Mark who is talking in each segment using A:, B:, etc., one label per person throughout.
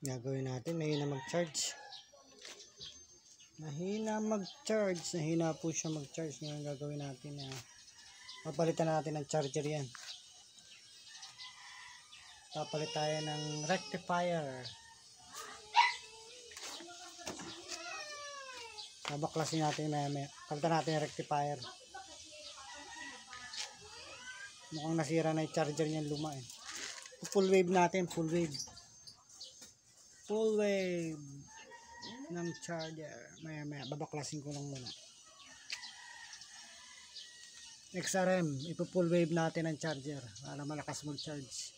A: Gagawin natin, mahina mag-charge. Mahina po siya mag-charge. Ngayon gagawin natin na papalitan natin ng charger yan. Papalit tayo ng rectifier. Babaklasin natin maya. Palitan natin yung rectifier. Mukhang nasira na yung charger niyan, luma eh. Full wave natin, full wave ng charger. Maya babaklasin ko lang muna. XRM, ipo-full wave natin ang charger para malakas mag-charge.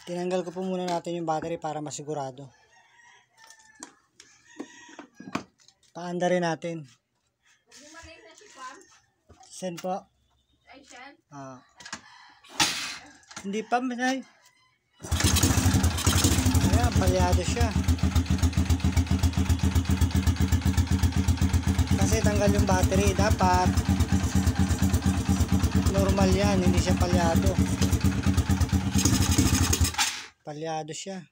A: Tinanggal ko po muna natin yung battery para masigurado. Paanda rin natin. Send po. Hindi pa minay. Ayan, palyado siya. Kasi tanggal yung battery. Dapat normal yan, hindi siya palyado. Palyado siya.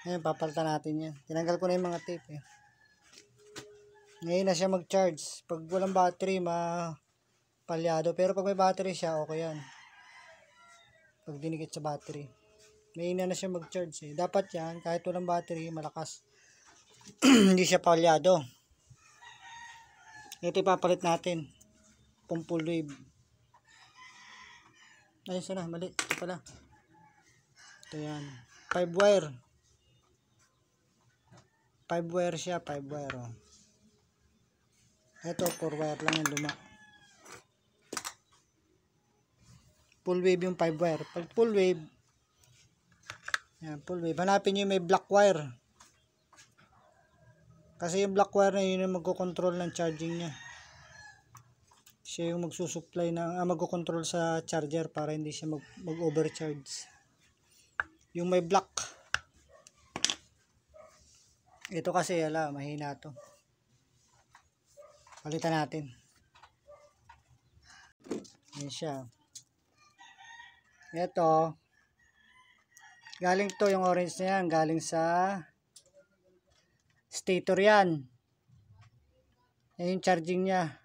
A: Ngayon, papalitan natin yan. Tinanggal ko na yung mga tape eh. Ngayon na siya mag-charge. Pag walang battery, palyado. Pero pag may battery siya, okay yan. Pag dinikit sa battery. Ngayon na siya mag-charge eh. Dapat yan, kahit walang battery, malakas. Hindi siya palyado. Ito ipapalit natin. Full wave. Ayun sana, mali. Ito pala. Ito yan. 5 wire. 5 wire siya. 5 wire. Oh. Ito 4 wire lang yung luma. Full wave yung 5 wire. Pag full wave, yan, full wave. Hanapin nyo yung may black wire. Kasi yung black wire na yun yung magkocontrol ng charging niya. Siya yung magsusupply ng magkocontrol sa charger para hindi siya mag-overcharge. Yung may black. Ito kasi mahina to. Palitan natin. Yan siya. Ito. Galing to yung orange na yan. Galing sa stator yan. Yan yung charging niya.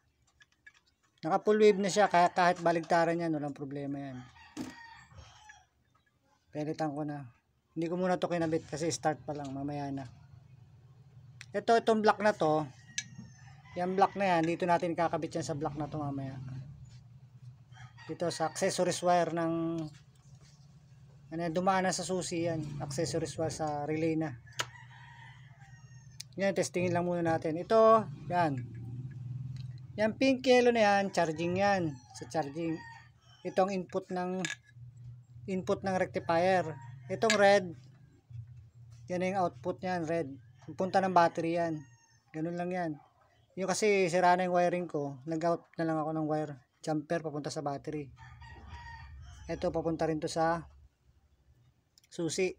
A: Naka full wave na siya. Kaya kahit baligtaran yan, walang problema yan. Pelitan ko na. Hindi ko muna to kinabit kasi start pa lang, mamaya na. Itong block na to, yung block na yan, dito natin kakabit yan sa block na to mamaya. Dito sa accessories wire ng ano, dumaan na sa susi yan, accessories wire sa relay na. Yan, testingin lang muna natin. Ito, yan. Yan pink yellow na yan, charging yan, sa charging. Itong input ng rectifier. Itong red, yan yung output niyan, red. Punta ng battery yan. Ganun lang yan. Yung kasi sira na yung wiring ko, nag-out na lang ako ng wire jumper papunta sa battery. Ito papunta rin to sa susi.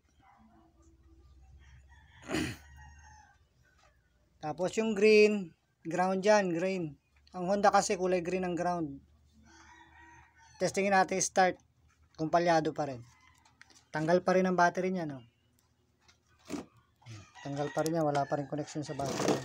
A: Tapos yung green, ground dyan, green. Ang Honda kasi kulay green ang ground. Testingin natin start, kung palyado pa rin. Tanggal pa rin ang battery niya, no? Tanggal pa rin yan, wala pa rin connection sa battery.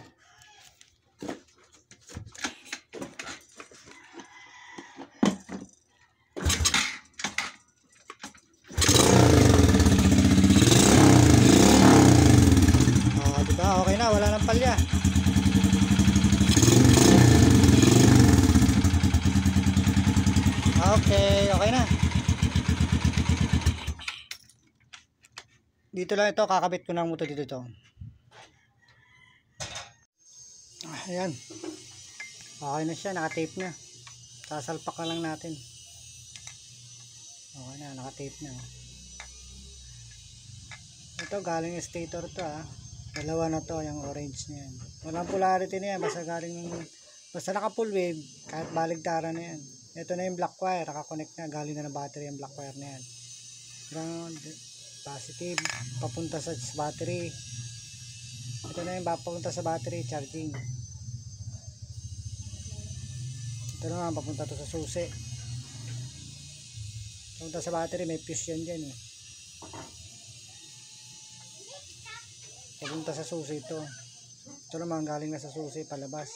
A: Diba? Okay na, wala nang palya. Okay na. Dito lang ito, kakabit ko ng motor dito ito. Ayan. Okay na siya, naka-tape na. Sasalpak na lang natin. Okay na, naka-tape na. Ito, galing stator to ha. Dalawa na to, yung orange na yan. Walang polarity na yan, basta naka full wave, kahit baligtaran na yan. Ito na yung black wire, naka-connect na, galing na ng battery yung black wire na yan. Ground, positive, papunta sa battery. Ito na yung papunta sa battery, charging. Ito naman, papunta to sa susi. Papunta sa battery, may fuse yan dyan eh. Papunta sa susi ito. Ito naman, galing na sa susi, palabas.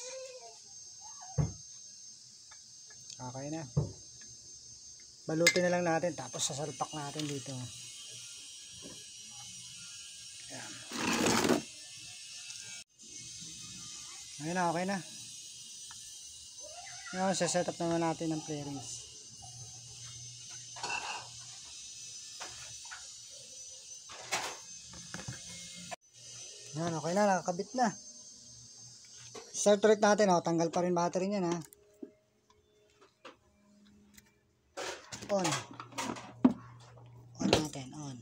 A: Okay na. Balutin na lang natin, tapos sasalpak natin dito. Ayan. Ayun na, okay na. Ngayon, set up naman natin ng clearance. Ayan, okay na, nakakabit na. Start ulit natin, oh. Tanggal pa rin battery niyan, ha. On natin, on.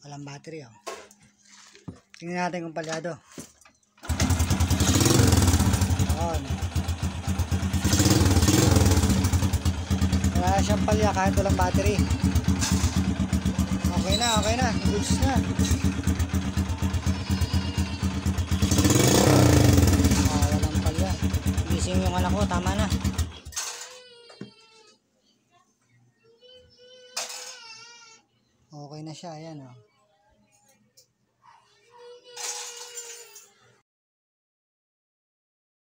A: Walang battery, oh. Tingnan natin kung palyado. On. Wala siyang palya kahit walang battery. Okay na, goods na. Walang palya. Gising yung anak ko, tama na. Okay na siya, ayan, oh.